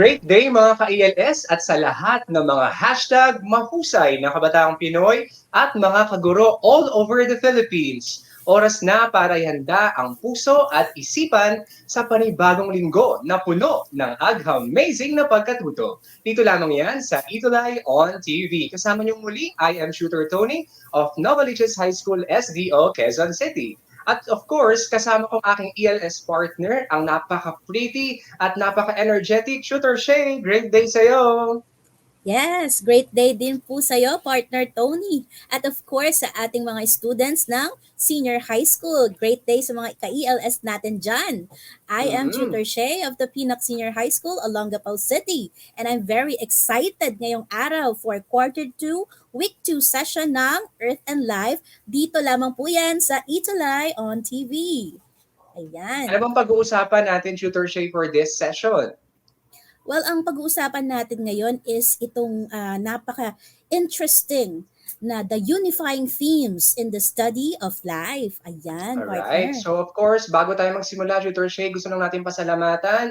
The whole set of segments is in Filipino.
great day mga ka-ELS at sa lahat ng mga hashtag mahusay na kabataang Pinoy at mga kaguro all over the Philippines. Oras na para ihanda ang puso at isipan sa panibagong linggo na puno ng amazing na pagkatuto. Dito lamang yan sa Itulay on TV. Kasama niyong muli, I am Shooter Tony of Novaliches High School SDO, Quezon City. At of course, kasama kong aking ELS partner, ang napaka-pretty at napaka-energetic Shooter Shay. Great day sa'yo! Yes, great day din po sa'yo, partner Tony. At of course, sa ating mga students ng senior high school. Great day sa mga ka-ELS natin dyan. I am Mm-hmm. Tutor Shay of the Pinoc Senior High School, Olongapo City. And I'm very excited ngayong araw for Quarter 2, Week 2 session ng Earth and Life. Dito lamang po yan sa Itulay on TV. Ano Ayan. bang pag-uusapan natin, Shooter Shay, for this session? Well, ang pag-uusapan natin ngayon is itong napaka-interesting na the unifying themes in the study of life. Ayan, Alright. partner. So of course, bago tayo magsimula, Tutor Shay, gusto lang natin pasalamatan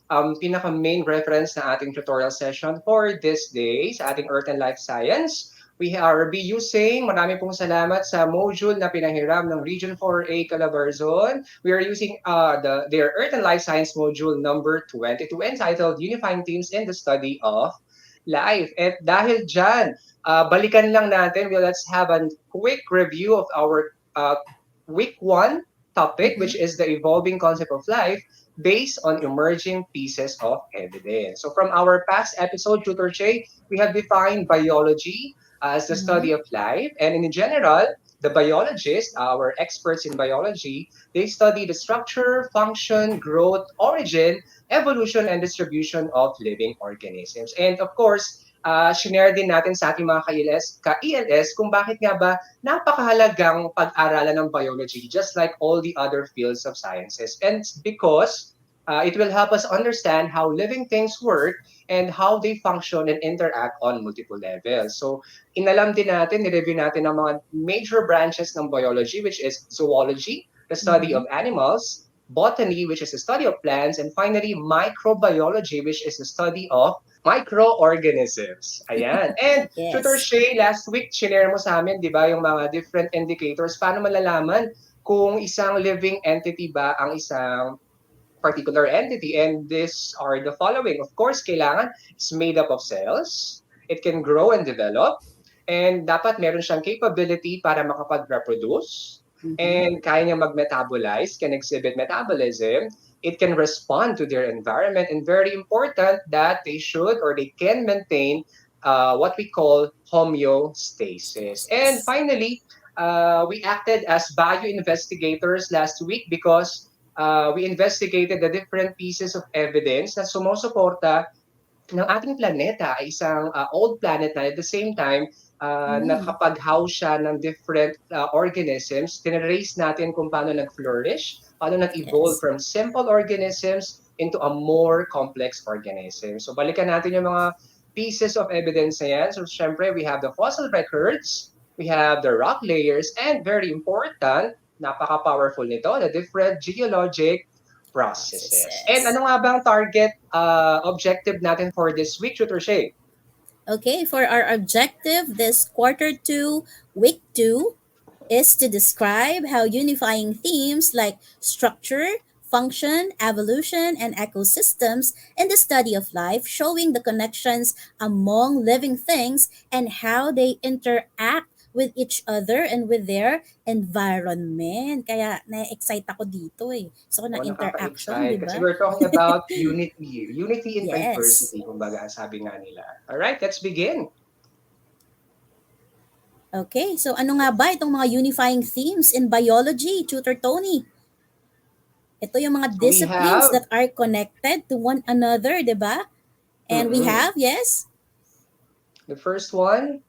ang pinaka-main reference na ating tutorial session for this day sa ating Earth and Life Science. We are be using, marami pong salamat sa module na pinahiram ng Region 4A Calabarzon. We are using their Earth and Life Science module number 22 entitled Unifying Themes in the Study of Life. At dahil dyan, balikan lang natin, let's have a quick review of our week 1 topic, which is the evolving concept of life based on emerging pieces of evidence. So from our past episode, Tutor Che, we have defined biology as the study of life. And in general, the biologists, our experts in biology, they study the structure, function, growth, origin, evolution, and distribution of living organisms. And of course, shinare din natin sa ating mga ka-ELS kung bakit nga ba napakahalagang pag-aralan ng biology just like all the other fields of sciences. And because it will help us understand how living things work and how they function and interact on multiple levels. So, inalam din natin, nireview natin ang mga major branches ng biology, which is zoology, the study of animals, botany, which is the study of plants, and finally, microbiology, which is the study of microorganisms. Ayan. And Tutor Yes. Shay, last week, shinare mo sa amin, di ba, yung mga different indicators. Paano malalaman kung isang living entity ba ang isang particular entity? And these are the following. Of course, kailangan it's made up of cells. It can grow and develop. And dapat meron siyang capability para makapag-reproduce. And kaya niya mag-metabolize, can exhibit metabolism. It can respond to their environment. And very important that they should or they can maintain what we call homeostasis. And finally, we acted as bio-investigators last week because we investigated the different pieces of evidence na sumusuporta ng ating planeta ay isang old planet na at the same time nakapag-house siya ng different organisms. Tinrace natin kung paano nag-flourish, paano nag-evolve Yes. from simple organisms into a more complex organism. So balikan natin yung mga pieces of evidence na yan. So syempre, we have the fossil records, we have the rock layers, and very important, napaka-powerful nito, the different geologic processes. And Processes. ano nga bang target objective natin for this week, Tutor Shay? Okay, for our objective this quarter 2, week 2, is to describe how unifying themes like structure, function, evolution, and ecosystems in the study of life, showing the connections among living things and how they interact with each other and with their environment. Kaya na-excite ako dito eh. So, na O, interaction, nakaka-excite. di Kasi ba? we're talking about unity. Unity in Yes. diversity, kumbaga, sabi nga nila. Alright, let's begin. Okay, so ano nga ba itong mga unifying themes in biology, Tutor Tony? Ito yung mga So we disciplines have, that are connected to one another, di ba? And we mm-mm, have, yes, the first one,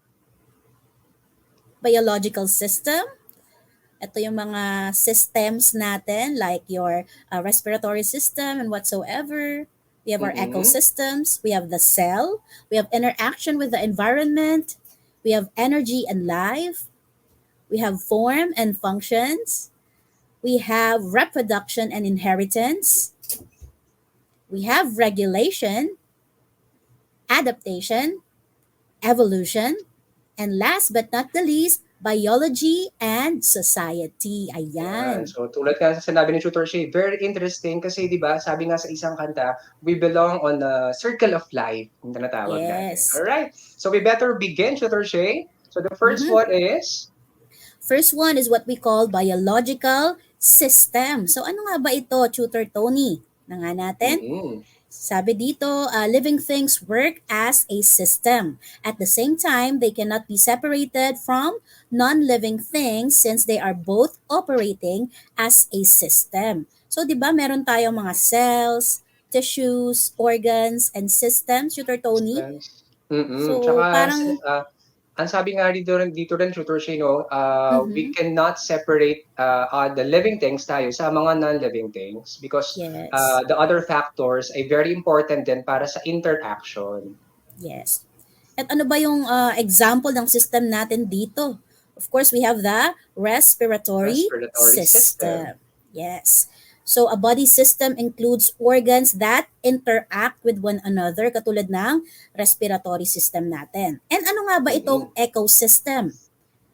biological system. Ito yung mga systems natin like your respiratory system and whatsoever. We have our mm-mm, ecosystems. We have the cell. We have interaction with the environment. We have energy and life. We have form and functions. We have reproduction and inheritance. We have regulation. adaptation, evolution, and last but not the least, biology and society. Yan. Ayan. So tulad nga sa sinabi ni Tutor Shay, very interesting kasi 'di ba, sabi nga sa isang kanta, we belong on a circle of life, yung tinatawag natin. Yes. Alright, so we better begin, Tutor Shay. So the first Mhm. one is First one is what we call biological system. So ano nga ba ito, Tutor Tony? Na nga natin? mm, Sabi dito, living things work as a system. At the same time, they cannot be separated from non-living things since they are both operating as a system. So, di ba, meron tayong mga cells, tissues, organs, and systems, Tutor Tony? systems. So, Tsaka parang, ang sabi nga dito rin Tutor Shay 'no, we mhm, cannot separate, the living things tayo sa mga non-living things because, yes. the other factors ay very important din para sa interaction. Yes. At ano ba yung example ng system natin dito? Of course, we have the respiratory Respiratory system. system. Yes. So, a body system includes organs that interact with one another katulad ng respiratory system natin. And ano nga ba itong Mm. ecosystem?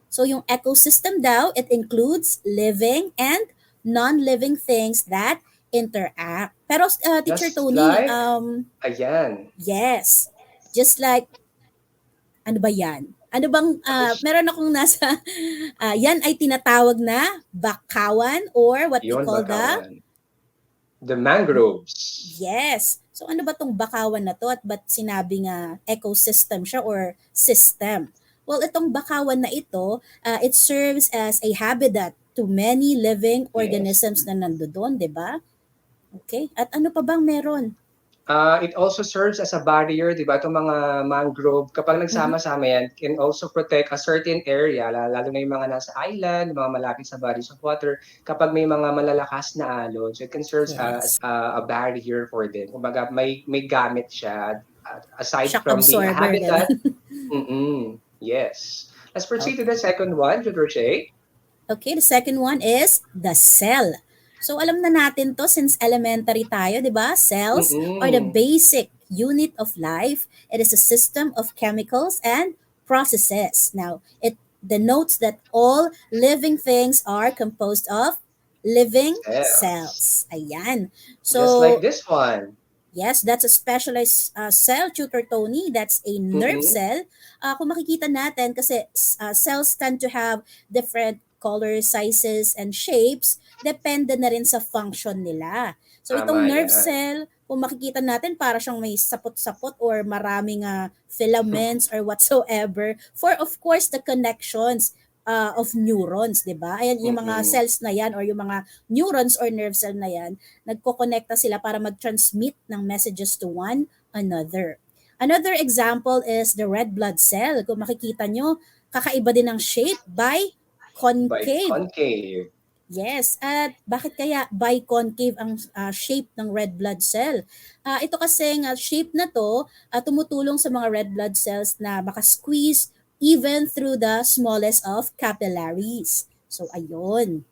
So, yung ecosystem daw, it includes living and non-living things that interact. Pero, Teacher Just Tony, like ayan, yes, just like ano ba yan? Ano bang, tapos meron akong nasa, yan ay tinatawag na bakawan or what we yun call the, bakawan. The mangroves. yes. So ano ba tong bakawan na to at ba't sinabi nga ecosystem siya or system? Well, itong bakawan na ito, it serves as a habitat to many living Yes. organisms na nandoon, di ba? Okay. At ano pa bang meron? It also serves as a barrier, 'di ba? Itong mga mangrove, kapag Mhm. nagsama-sama yan, can also protect a certain area, lalo na yung mga nasa island, mga malapit sa bodies of water, kapag may mga malalakas na alon. So it can serve Yes. as a barrier for them. Kumbaga, may gamit siya, aside Shock from being a absorber, habitat. gano'n. Yes. Let's proceed to the Okay. second one, Tutor Shay. Okay, the second one is the cell. So alam na natin to since elementary tayo, 'di ba? Cells are the Mm. basic unit of life. It is a system of chemicals and processes. Now, it denotes that all living things are composed of living Cells. cells. Ayan. Just like So, this one. yes, that's a specialized cell, Tutor Tony. That's a nerve Mm-mm. cell. Kung makikita natin, kasi cells tend to have different colors, sizes, and shapes. Depende na rin sa function nila. So itong Tama nerve yan. cell, kung makikita natin, para siyang may sapot-sapot or maraming filaments or whatsoever for, of course, the connections of neurons, di ba? Ayan, yung mga Mm-mm. cells na yan or yung mga neurons or nerve cell na yan, nagkokonekta sila para mag-transmit ng messages to one another. Another example is the red blood cell. Kung makikita nyo, kakaiba din ng shape by By concave. concave. Yes, at bakit kaya biconcave ang shape ng red blood cell? Ito kasi shape na to tumutulong sa mga red blood cells na maka-squeeze even through the smallest of capillaries. So ayun.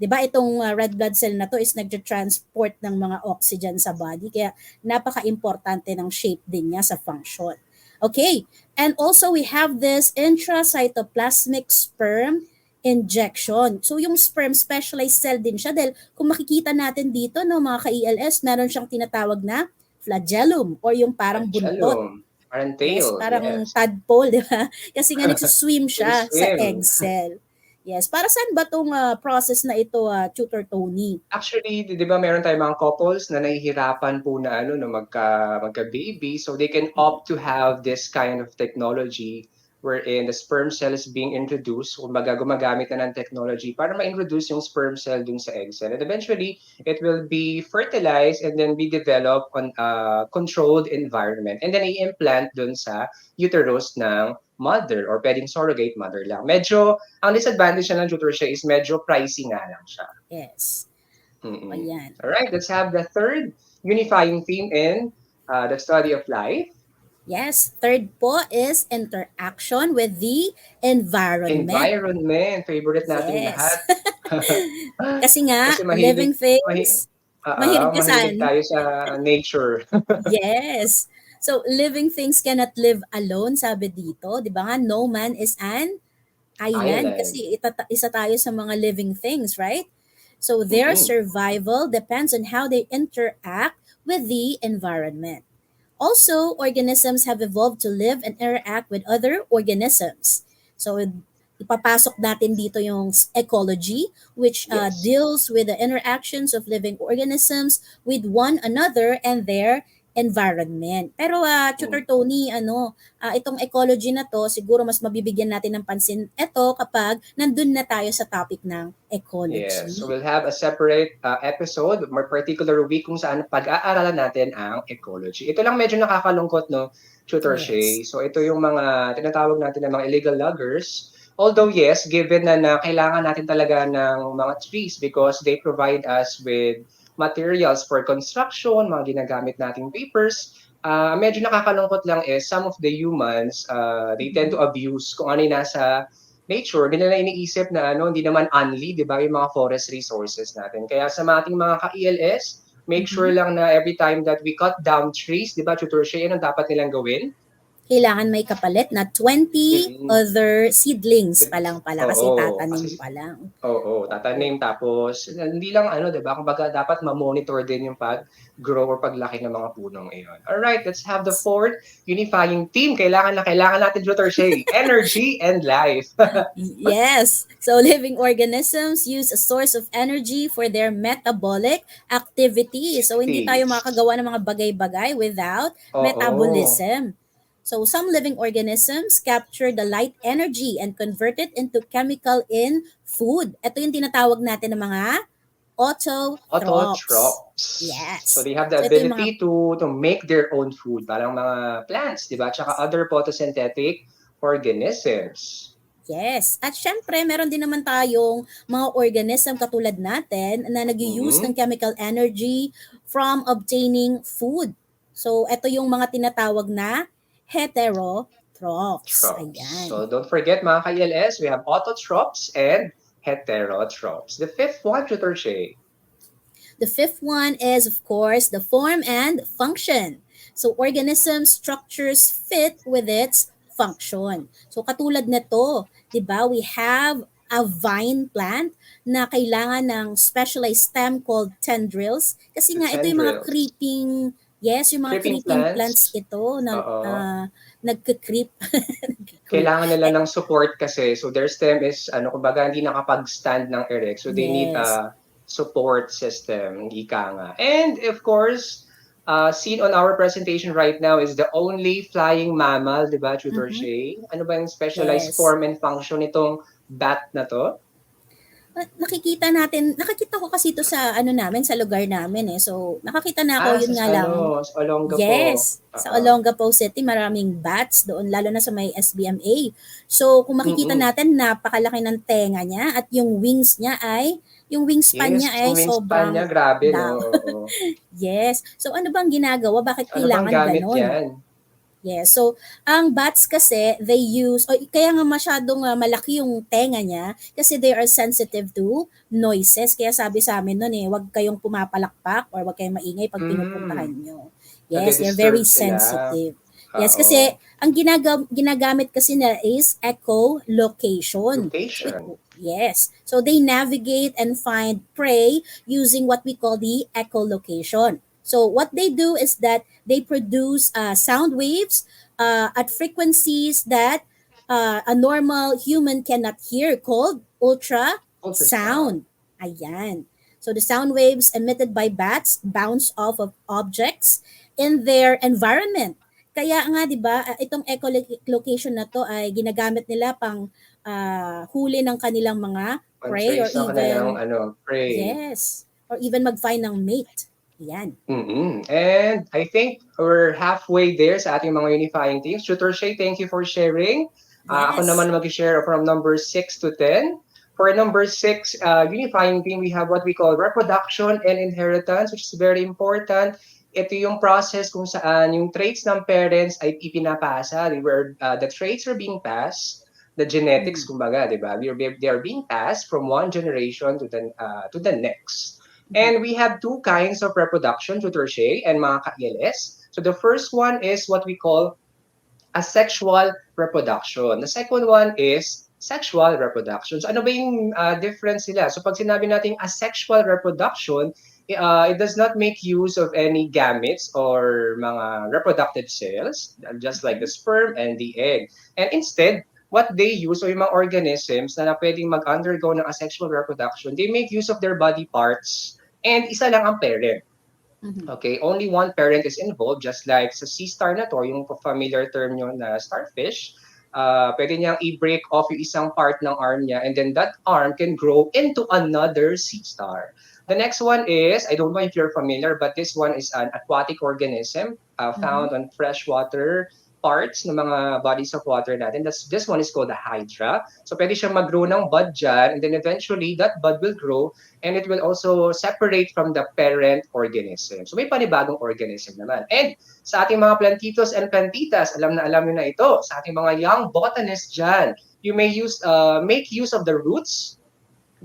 'Di ba itong red blood cell na to is nagtra-transport ng mga oxygen sa body kaya napaka-importante ng shape din niya sa function. Okay, and also we have this intracytoplasmic sperm injection. So yung sperm specialized cell din siya dahil kung makikita natin dito no mga ka-ELS, meron siyang tinatawag na flagellum or yung parang buntot. Flagellum. Parang Yes, tail, parang yes. tadpole, di ba? Kasi nga nagsuswim siya sa egg Nag-swim. cell. Yes, para saan ba tong process na ito, Tutor Tony? Actually, 'di ba meron tayong mga couples na nahihirapan po na ano na magka-baby, so they can opt to have this kind of technology wherein the sperm cell is being introduced, kumbaga gumagamit na ng technology para ma-introduce yung sperm cell dun sa egg cell. And eventually, it will be fertilized and then be developed on a controlled environment. And then i-implant dun sa uterus ng mother or pwedeng surrogate mother lang. Medyo, ang disadvantage na ng tutor siya is medyo pricey nga lang siya. Yes. Mm-mm. Ayan. All right, let's have the third unifying theme in the study of life. Yes, third po is interaction with the environment. Environment, favorite nating Yes. lahat. Kasi nga, Kasi living mahilig things, mahilig ka mahilig saan? tayo sa nature. Yes. So, living things cannot live alone, sabi dito. Di ba nga, no man is an island. Island. Kasi isa tayo sa mga living things, right? So, their Mm-mm. survival depends on how they interact with the environment. Also, organisms have evolved to live and interact with other organisms. So, ipapasok natin dito yung ecology, which Yes. deals with the interactions of living organisms with one another and their environment. Pero Tutor Mm. Tony, itong ecology na to, siguro mas mabibigyan natin ng pansin ito kapag nandun na tayo sa topic ng Yes. So ecology. we'll have a separate episode, more particular week kung saan pag-aaralan natin ang ecology. Ito lang medyo nakakalungkot, no, Tutor Yes. Shay. So ito yung mga tinatawag natin na mga illegal loggers. Although yes, given na kailangan natin talaga ng mga trees because they provide us with materials for construction, mga ginagamit nating papers. Medyo nakakalungkot lang is some of the humans, they tend to Mhm. abuse kung ano yung nasa nature, hindi nila iniisip na hindi naman unli, 'di ba, yung mga forest resources natin. Kaya sa ating mga ka-ELS, make sure Mhm. lang na every time that we cut down trees, 'di ba, Tutor Shay, ano dapat nilang gawin? Kailangan may kapalit na 20 Mm-mm. other seedlings pa lang pala kasi Oo, tatanim kasi pa lang. oo, Oo. tatanim tapos hindi lang 'di ba, kumbaga dapat ma-monitor din yung pag-grow or paglaki ng mga punong iyon. Alright, let's have the fourth unifying theme. Kailangan na kailangan natin, Tutor Shay, energy and life. Yes. So living organisms use a source of energy for their metabolic activity. So hindi tayo Activities. makakagawa ng mga bagay-bagay without Oo. metabolism. So some living organisms capture the light energy and convert it into chemical in food. Ito yung tinatawag natin ng mga autotrophs. Autotrophs. So Yes. they have the So ito yung mga ability to make their own food, parang mga plants, 'di ba? Tsaka other photosynthetic organisms. yes. At syempre, meron din naman tayong mga organism katulad natin na nag-use ng Mm. chemical energy from obtaining food. So, ito yung mga tinatawag na heterotrophs. Trophs. Ayan. So don't forget mga ka-ELS, we have autotrophs and heterotrophs. The fifth one, Tutor Shay. The fifth one is, of course, the form and function. So, organism structures fit with its function. So, katulad nito, di ba, we have a vine plant na kailangan ng specialized stem called tendrils. Kasi The nga, ito yung mga tendrils. creeping, yes, yung mga Creeping creeping plants plants. ito na Oo. nagka-creep. Nagka-creep. Kailangan nila Eh, ng support kasi. So their stem is kumbaga hindi nakapag-stand ng erect. So they need yes. a support system, ika nga. And of course, seen on our presentation right now is the only flying mammal, 'di ba, Tutor Mhm. Shay? Ano ba yung specialized Yes. form and function nitong bat na to? Nakikita ko kasi ito sa ano namin, sa lugar namin eh. So, nakakita na ako, yun nga lang. Sa Olongapo. Yes, sa Oo. Olongapo City, maraming bats doon, lalo na sa may SBMA. So, kung makikita Mm-mm. natin, napakalaki ng tenga niya at yung wingspan niya Yes, ay yung wingspan niya, sobrang grabe, no? daw. Oo. Yes. So, ano bang ginagawa? Bakit Ano bang kailangan gamit ganon? yan? Yes. So, ang bats kasi, they use, o kaya nga masyadong malaki yung tenga niya kasi they are sensitive to noises. Kaya sabi sa amin nun eh, huwag kayong pumapalakpak or huwag kayong maingay pag pinupuntahan Mm. nyo. Yes, they're very Nade-disturb sila. sensitive. Yes, Oo. kasi ang ginagamit kasi na is echolocation. So, Location. yes. So, they navigate and find prey using what we call the echolocation. So, what they do is that they produce sound waves at frequencies that a normal human cannot hear, called Ultrasound. ultrasound. Ayan. So the sound waves emitted by bats bounce off of objects in their environment. Kaya nga 'di ba, itong echolocation na to ay ginagamit nila pang huli ng kanilang mga prey or Pang-trace ng kanilang even prey. yes, or even mag-find ng mate. Yan. Mm-mm. And I think we're halfway there sa ating mga unifying themes. Tutor Shay, thank you for sharing. Ako Yes. naman mag-share from number 6 to 10. For number 6, unifying theme, we have what we call reproduction and inheritance, which is very important. Ito yung process kung saan yung traits ng parents ay ipinapasa. The traits are being passed, the genetics, Mm. kumbaga, di ba? They are being passed from one generation to the next. Mhm. And we have two kinds of reproduction, Tutor Shay and mga ka-ELS. So the first one is what we call asexual reproduction. The second one is sexual reproduction. So ano ba yung difference nila? So pag sinabi natin asexual reproduction, it does not make use of any gametes or mga reproductive cells, just like the sperm and the egg. And instead, what they use or yung mga organisms na pwedeng mag-undergo ng asexual reproduction, they make use of their body parts and isa lang ang parent. Mhm. Okay, only one parent is involved, just like sa sea star na to, yung familiar term nyo na starfish, pwede niyang i-break off yung isang part ng arm niya and then that arm can grow into another sea star. The next one is, I don't know if you're familiar, but this one is an aquatic organism Mhm. found on freshwater parts ng mga bodies of water natin. This one is called the hydra. So pwede siyang mag-grow ng bud dyan and then eventually that bud will grow and it will also separate from the parent organism. So may panibagong organism naman. And sa ating mga plantitos and plantitas, alam na alam nyo na ito, sa ating mga young botanists dyan, you may make use of the roots,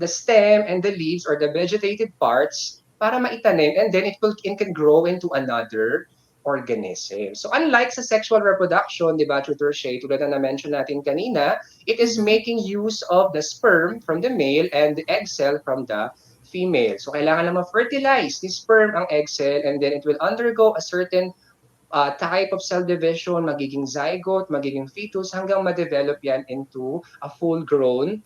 the stem, and the leaves or the vegetative parts para maitanim and then it can grow into another organism. So unlike sa sexual reproduction, di ba, Tutor Shay, tulad na na-mention natin kanina, it is Mhm. making use of the sperm from the male and the egg cell from the female. So kailangan na ma-fertilize the sperm ang egg cell and then it will undergo a certain type of cell division, magiging zygote, magiging fetus, hanggang ma-develop yan into a full-grown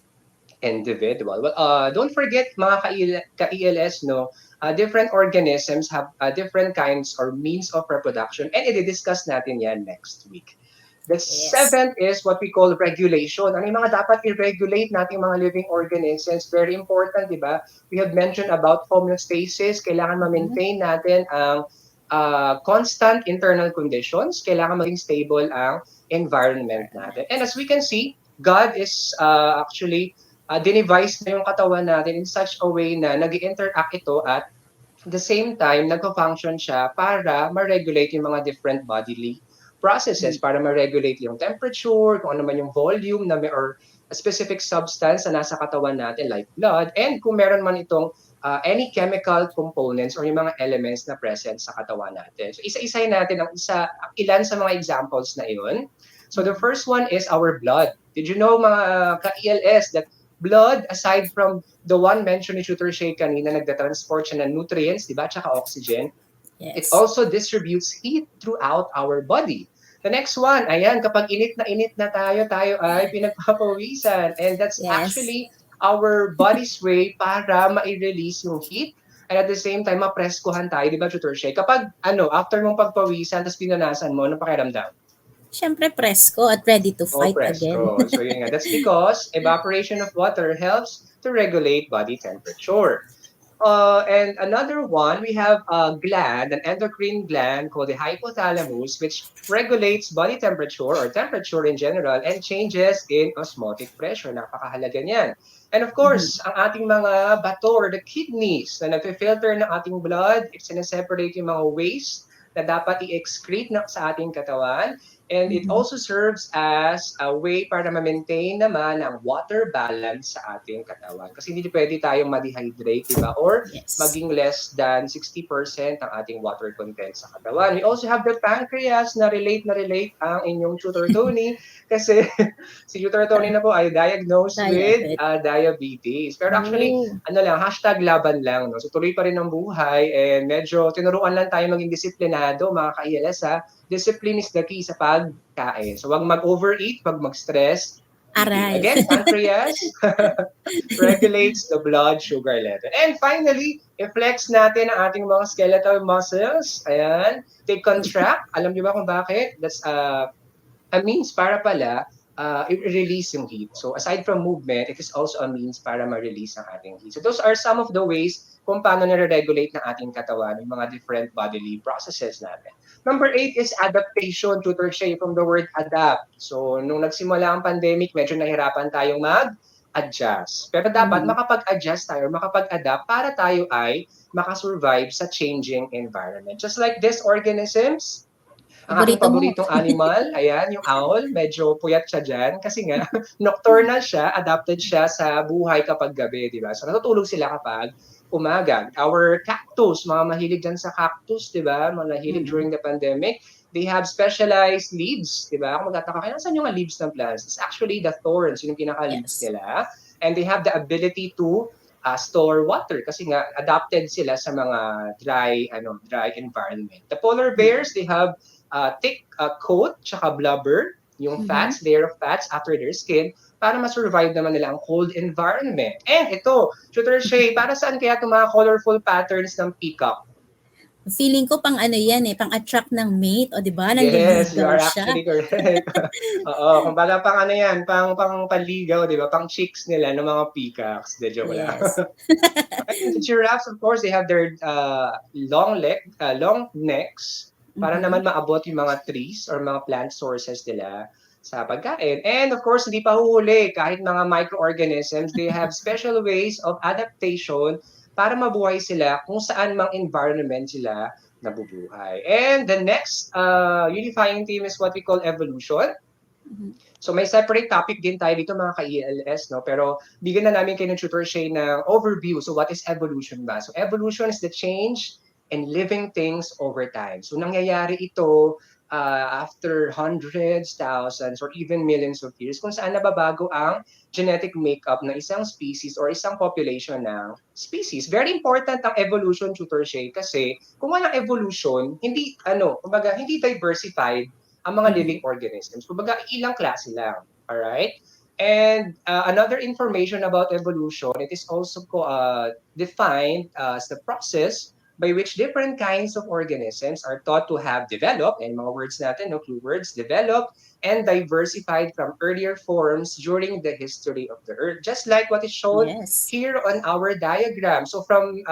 individual. Well, don't forget mga ka-ELS, no, different organisms have different kinds or means of reproduction and i-discuss natin yan next week. The Yes. seventh is what we call regulation. Ano yung mga dapat i-regulate nating mga living organisms? Very important, di ba? We have mentioned about homeostasis. Kailangan Mhm. ma-maintain natin ang constant internal conditions. Kailangan maging stable ang environment natin. And as we can see, God is actually dinevise na yung katawan natin in such a way na nag-interact ito at the same time, nagpa-function siya para ma-regulate yung mga different bodily processes, Mhm. para ma-regulate yung temperature, kung ano man yung volume na may, or a specific substance na nasa katawan natin like blood, and kung meron man itong any chemical components or yung mga elements na present sa katawan natin. So isa-isay natin ilan sa mga examples na iyon. So the Mhm. first one is our blood. Did you know mga ka-ELS that blood, aside from the one mentioned ni Tutor Shay kanina, nagda-transport siya ng nutrients, di ba, tsaka oxygen, it Yes. also distributes heat throughout our body. The next one, ayan, kapag init na tayo ay pinagpapawisan. And that's Yes. actually our body's way para ma-release yung heat and at the same time, mapreskuhan tayo, di ba, Tutor Shay? Kapag, after mong pagpawisan, tapos pinanasan mo, ano pakiramdam? Siyempre presko at ready to Oh, fight again. presko. So yun nga. That's because evaporation of water helps to regulate body temperature. And another one, we have a gland, an endocrine gland called the hypothalamus, which regulates body temperature or temperature in general and changes in osmotic pressure. Napakahalaga niyan. And of Mhm. course, ang ating mga bato or the kidneys na nagfe-filter ng ating blood, it's sineseparate yung mga waste na dapat i-excrete sa ating katawan. And it Mhm. also serves as a way para ma-maintain naman ang water balance sa ating katawan. Kasi hindi pwede tayong ma-dehydrate, di ba? Or Yes. maging less than 60% ang ating water content sa katawan. We also have the pancreas na relate ang inyong tutor Tony kasi si tutor Tony na po ay diagnosed with Diabetes. diabetes. Pero actually, Oh, ano lang, hashtag laban lang. No? So tuloy pa rin ang buhay and medyo tinuruan lang tayo maging disiplinado, mga ka-ILS ha. Discipline is the key sa pagkain. So wag mag-overeat, wag mag-stress eating. aray. Again, pancreas regulates the blood sugar level. And finally, i-flex natin ang ating mga skeletal muscles. Ayan. They contract. Alam niyo ba kung bakit? That's a means para pala i-release yung heat. So aside from movement, it is also a means para ma-release ang ating heat. So those are some of the ways kung paano nare-regulate ng ating katawan yung mga different bodily processes natin. Number 8 is adaptation, Tutor Shay, from the word adapt. So nung nagsimula ang pandemic, medyo nahirapan tayong mag-adjust. Pero dapat Mhm. makapag-adjust tayo, makapag-adapt para tayo ay makasurvive sa changing environment. Just like these organisms, Ang aking Paborito mo. paboritong animal, ayan, yung owl. Medyo puyat siya dyan kasi nga nocturnal siya, adapted siya sa buhay kapag gabi, di ba? So natutulog sila kapag umaga. Our cactus, mga mahilig dyan sa cactus, di ba? Mga mahilig Mm-mm. during the pandemic. They have specialized leaves, di ba? Kung magtataka kayo, saan yung mga leaves ng plants? It's actually the thorns, yung pinaka-leaves Yes. nila. And they have the ability to store water kasi nga adapted sila sa mga dry environment. The polar bears, they have thick coat tsaka blubber, yung Mm-hmm. fats, layer of fats after their skin para ma-survive naman nila ang cold environment. And ito, Tutor Shay, para saan kaya itong mga colorful patterns ng peacock? Feeling ko pang ano yan eh, pang attract ng mate, o di ba? Yes, you Nanliligaw are siya. actually correct. Oo, kumbaga pang ano yan, pang panligaw, di ba? Pang chicks nila ng mga peacocks. De joke lang. Yes. And the giraffes, of course, they have their long necks para Mm-hmm. naman maabot yung mga trees or mga plant sources nila sa pagkain. And of course, hindi pa huhuli. Kahit mga microorganisms, they have special ways of adaptation para mabuhay sila kung saan mang environment sila nabubuhay. And the next unifying theme is what we call evolution. Mm-hmm. So may separate topic din tayo dito mga ka-ELS, no? Pero bigyan na namin kayo ng Tutor Shay ng overview. So what is evolution ba? So evolution is the change in living things over time. So nangyayari ito after hundreds, thousands, or even millions of years kung saan nababago ang genetic makeup ng isang species or isang population ng species. Very important ang evolution, Tutor Shay, kasi kung walang evolution, kumbaga, hindi diversified ang mga living Mm-hmm. organisms. Kumbaga, ilang klase lang. Alright? And another information about evolution, it is also defined as the process by which different kinds of organisms are thought to have developed, and mga words natin, no, clue words, developed and diversified from earlier forms during the history of the Earth. Just like what is shown Yes. here on our diagram. So from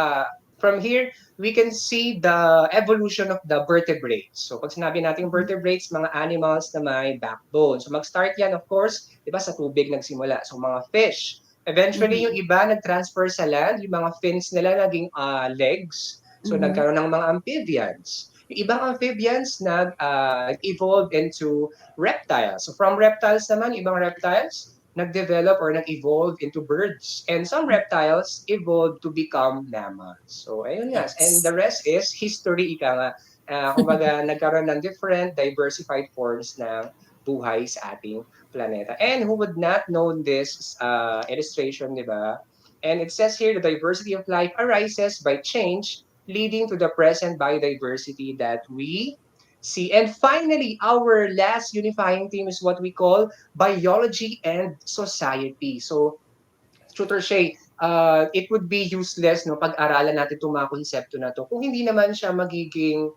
here, we can see the evolution of the vertebrates. So pag sinabi natin Mm-hmm. vertebrates, mga animals na may backbone. So mag-start yan, of course, di ba, sa tubig nagsimula. So mga fish. Eventually, yung Mm-hmm. iba nag-transfer sa land, yung mga fins nila naging legs. So Mm-hmm. nagkaroon ng mga amphibians. Yung ibang amphibians nag-evolve into reptiles. So from reptiles naman, ibang reptiles, nag-develop or nag-evolve into birds. And some reptiles evolved to become mammals. So, ayun nga. And Yes. the rest is history, ika nga. Kumbaga, nagkaroon ng different diversified forms ng buhay sa ating planeta. And who would not know this illustration, di ba? And it says here, the diversity of life arises by change, leading to the present biodiversity that we see. And finally, our last unifying theme is what we call biology and society. So, Tutor Shay, it would be useless no pag-aralan natin itong mga konsepto na to kung hindi naman siya magiging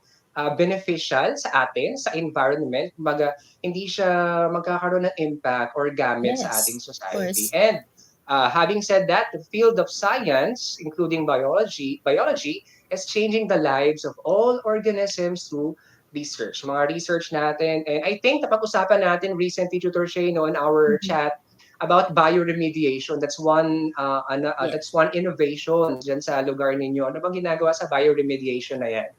beneficial sa atin, sa environment. Kumbaga, hindi siya magkakaroon ng impact or gamit sa ating Yes. Of society. course. And having said that, the field of science, including biology is changing the lives of all organisms through research. Mga research natin. And I think napag-usapan natin recently, Tutor Shay, no, in our Mm-hmm. chat about bioremediation. That's Yes. one innovation diyan sa lugar ninyo. Ano bang ginagawa sa bioremediation na yan?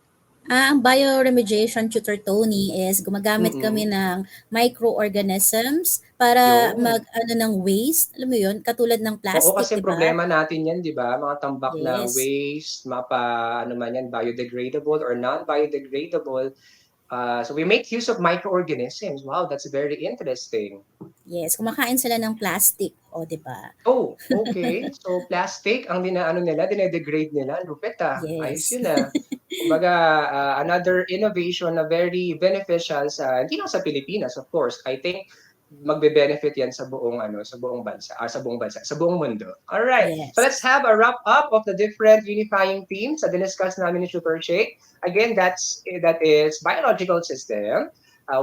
Ang bioremediation tutor Tony is gumagamit kami Mm. ng microorganisms para mag Yun. ano ng waste, alam mo yun, katulad ng Oo, plastic, kasi 'di ba? problema natin yan, di ba? Mga tambak na Yes. waste, ano man yan, biodegradable or non-biodegradable. So we make use of microorganisms. Wow, that's very interesting. Yes, kumakain sila ng plastic, o 'di ba? Oh, okay. So plastic ang dinedegrade nila. Lupit ah. Ayos Yes. yun ah. Kumbaga, another innovation na very beneficial hindi lang sa Pilipinas, of course. I think magbe-benefit yan sa buong mundo. All right. So let's Yes. have a wrap up of the different unifying themes na diniscuss namin ni Super Shake. Again, that is biological system.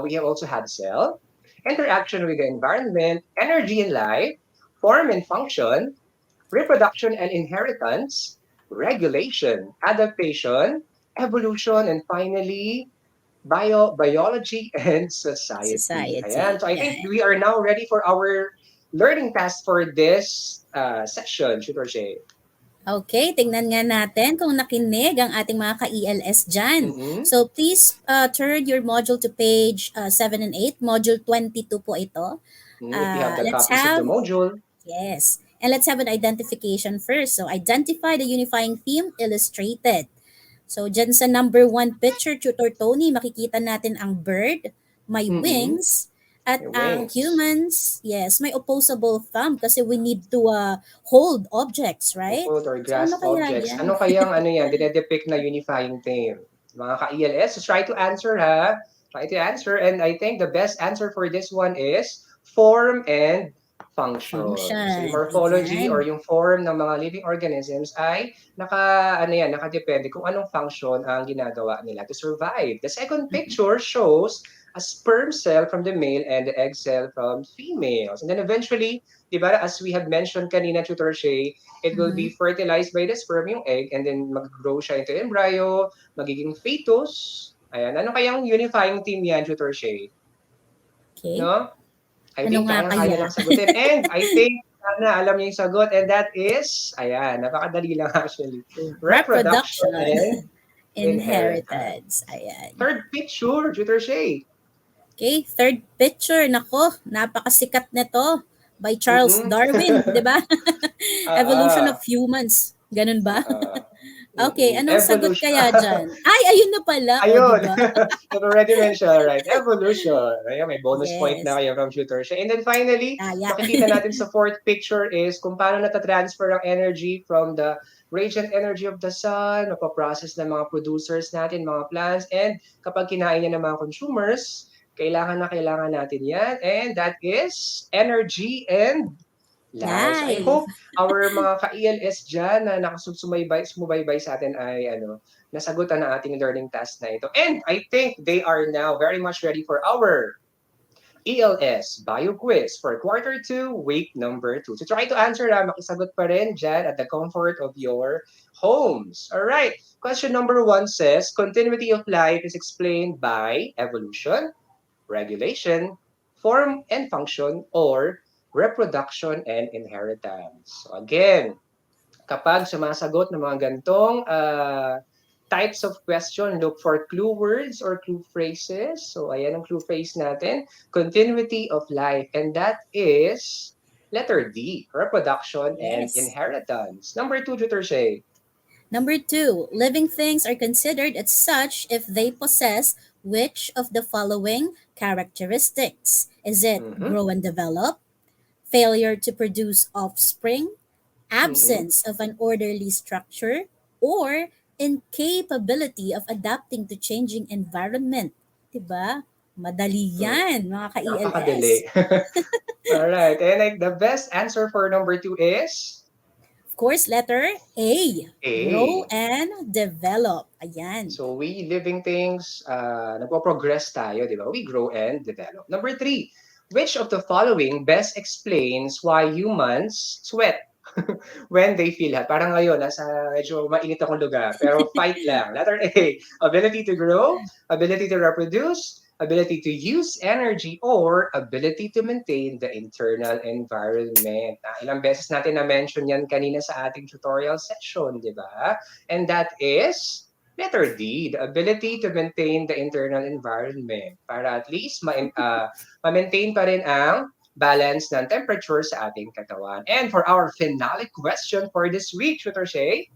We have also had cell, interaction with the environment, energy and life, form and function, reproduction and inheritance, regulation, adaptation, evolution, and finally, biology and society. Ayan. Society. So I think Yeah. we are now ready for our learning task for this session, Tutor Shay. Okay, tingnan nga natin kung nakinig ang ating mga ka-ELS dyan. Mm-mm. So please turn your module to page 7 and 8. Module 22 po ito. If you have the Let's copies of the have, module. yes, and let's have an identification first. So identify the unifying theme illustrated. So dyan sa number 1 picture, Tutor Tony, makikita natin ang bird, may Mm-mm. wings, at Your ang wings. humans, yes, may opposable thumb kasi we need to hold objects, right? Food or So ano grasp kaya objects. yan? Ano kayang ano yan, dinedepict na unifying theme? Mga ka-ELS, so try to answer ha. Try to answer. And I think the best answer for this one is form and function. So yung Function. morphology or Ayan. yung form ng mga living organisms ay ano yan, nakadepende kung anong function ang ginagawa nila to survive. The second Mhm. picture shows a sperm cell from the male and the egg cell from females. And then eventually, di ba, as we have mentioned kanina, Tutor Shay, it will be Mhm. fertilized by the sperm, yung egg, and then mag-grow siya into embryo, magiging fetus. Ayan. Ano kayang unifying team yan, Tutor Shay? Okay. No? I Ano think nga kayang-kaya kaya? nilang sagutin. And I think sana alam niyo yung sagot, and that is, ayan, napakadali lang actually. Reproduction Reproduction. and inheritance. Inheritance. Ayan. Third picture, Tutor Shay. Okay, third picture. Nako, napakasikat nito by Charles Mm-mm. Darwin, 'di ba? Evolution of Ah, humans. Ganun ba? ah, Okay, anong sagot evolution. kaya dyan? Ay, ayun na pala. O, di Ayun. ba? I've already mentioned, right? Evolution. Ayan, may bonus point na Yes. kayo from Tutor Siya. And then finally, Kaya. makikita natin sa fourth picture is kung paano natatransfer ang energy from the radiant energy of the sun, mapaprocess ng mga producers natin, mga plants, and kapag kinain niya ng mga consumers, kailangan na kailangan natin yan. And that is energy and life. So I Live. hope our mga ka-ELS dyan na sumubaybay sa atin ay nasagutan ang ating learning task na ito. And I think they are now very much ready for our ELS Bio Quiz for Quarter 2, Week number 2. So try to answer makisagot pa rin dyan at the comfort of your homes. Alright, question number 1 says, continuity of life is explained by evolution, regulation, form and function, or reproduction and inheritance. So again, kapag sumasagot ng mga gantong types of question, look for clue words or clue phrases. So ayan ang clue phrase natin, continuity of life. And that is letter D, reproduction and Yes. inheritance. Number 2, Tutor Shay. Number 2, living things are considered as such if they possess which of the following characteristics? Is it Mm-hmm. grow and develop, failure to produce offspring, Mm-hmm. absence of an orderly structure, or incapability of adapting to changing environment. Diba? Madali yan, mga Napakadali. ka-ELS. Alright, and like, the best answer for number 2 is Of course, letter A, grow A. and develop. Ayan. So we living things, nagpo-progress tayo, di ba? We grow and develop. Number 3, which of the following best explains why humans sweat when they feel hot? Parang ngayon, nasa medyo mainit akong lugar, pero fight lang. Letter A, ability to grow, ability to reproduce, ability to use energy, or ability to maintain the internal environment. Ilang beses natin na-mention yan kanina sa ating tutorial session, di ba? And that is letter D, the ability to maintain the internal environment para at least ma-maintain pa rin ang balance ng temperature sa ating katawan. And for our finale question for this week, Tutor Shay,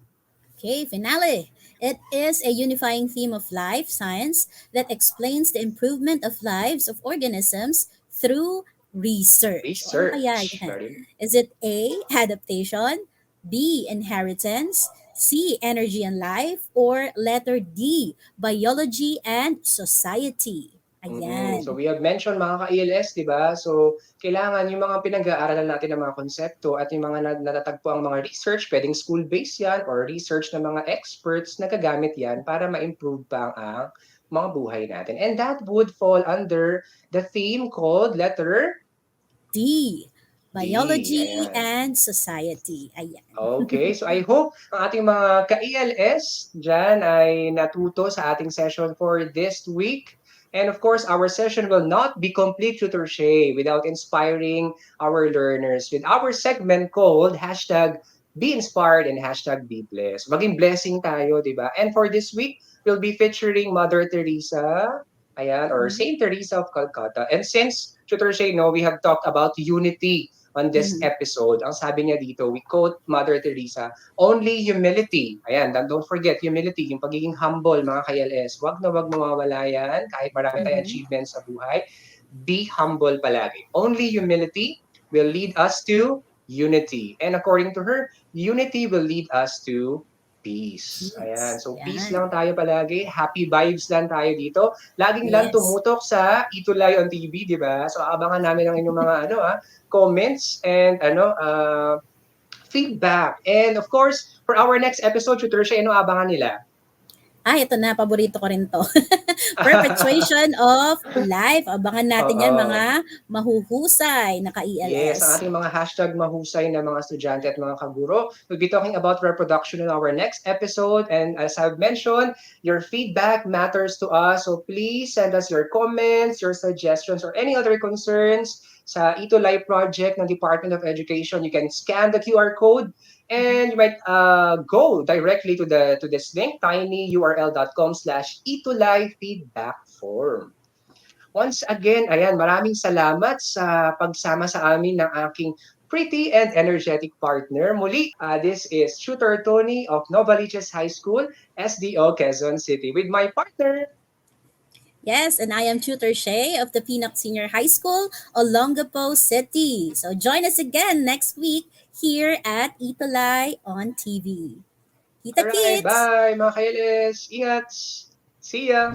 Okay, finale. It is a unifying theme of life science that explains the improvement of lives of organisms through research. O ano kaya research. yan? Very Is it A, adaptation, B, inheritance, C, energy and life, or letter D, biology and society? So Ayan. we have mentioned mga ka-ELS, di ba? So kailangan yung mga pinag-aaralan natin ng mga konsepto at yung mga natatagpo ang mga research, pwedeng school-based yan or research ng mga experts na gagamit yan para ma-improve pa ang mga buhay natin. And that would fall under the theme called letter D, D. biology Ayan. and society. Ayan. Okay, so I hope ang ating mga ka-ELS dyan ay natuto sa ating session for this week. And of course, our session will not be complete, Tutor Shay, without inspiring our learners with our segment called hashtag be inspired and hashtag be blessed. Maging blessing tayo, di ba? And for this week, we'll be featuring Mother Teresa, ayan, or Mhm. Saint Teresa of Calcutta. And since, Tutor Shay, no, we have talked about unity on this Mhm. episode. Ang sabi niya dito, we quote Mother Teresa, only humility. Ayan, don't forget humility, yung pagiging humble, mga ka-LS. Wag mawawala yan kahit marami tayong Mhm. achievements sa buhay. Be humble palagi. Only humility will lead us to unity. And according to her, unity will lead us to peace. Ayan. Peace. So peace Yan. lang tayo palagi. Happy vibes lang tayo dito. Laging lang Yes. tumutok sa Itulay on TV, di ba? So abangan namin ang inyong mga comments and feedback. And of course, for our next episode, Tutor Shay, ano abangan nila? Ito na, paborito ko rin to. Perpetuation of life. Abangan natin yan, Oo. mga mahuhusay na Yes, ang ka-ELS. ating mga hashtag mahusay na mga estudyante at mga kaguro. We'll be talking about reproduction in our next episode. And as I've mentioned, your feedback matters to us. So please send us your comments, your suggestions, or any other concerns sa Ito Live project ng Department of Education. You can scan the QR code and you might go directly to this link, tinyurl.com/Ito Live feedback form. Once again, ayan, maraming salamat sa pagsama sa amin ng aking pretty and energetic partner. Muli, this is Shooter Tony of Novaliches High School, SDO, Quezon City, with my partner. Yes, and I am Tutor Shay of the Pinoc Senior High School, Olongapo City. So join us again next week here at Italay on TV. Kita Alright, kids! bye mga kailis. Ingat. See ya.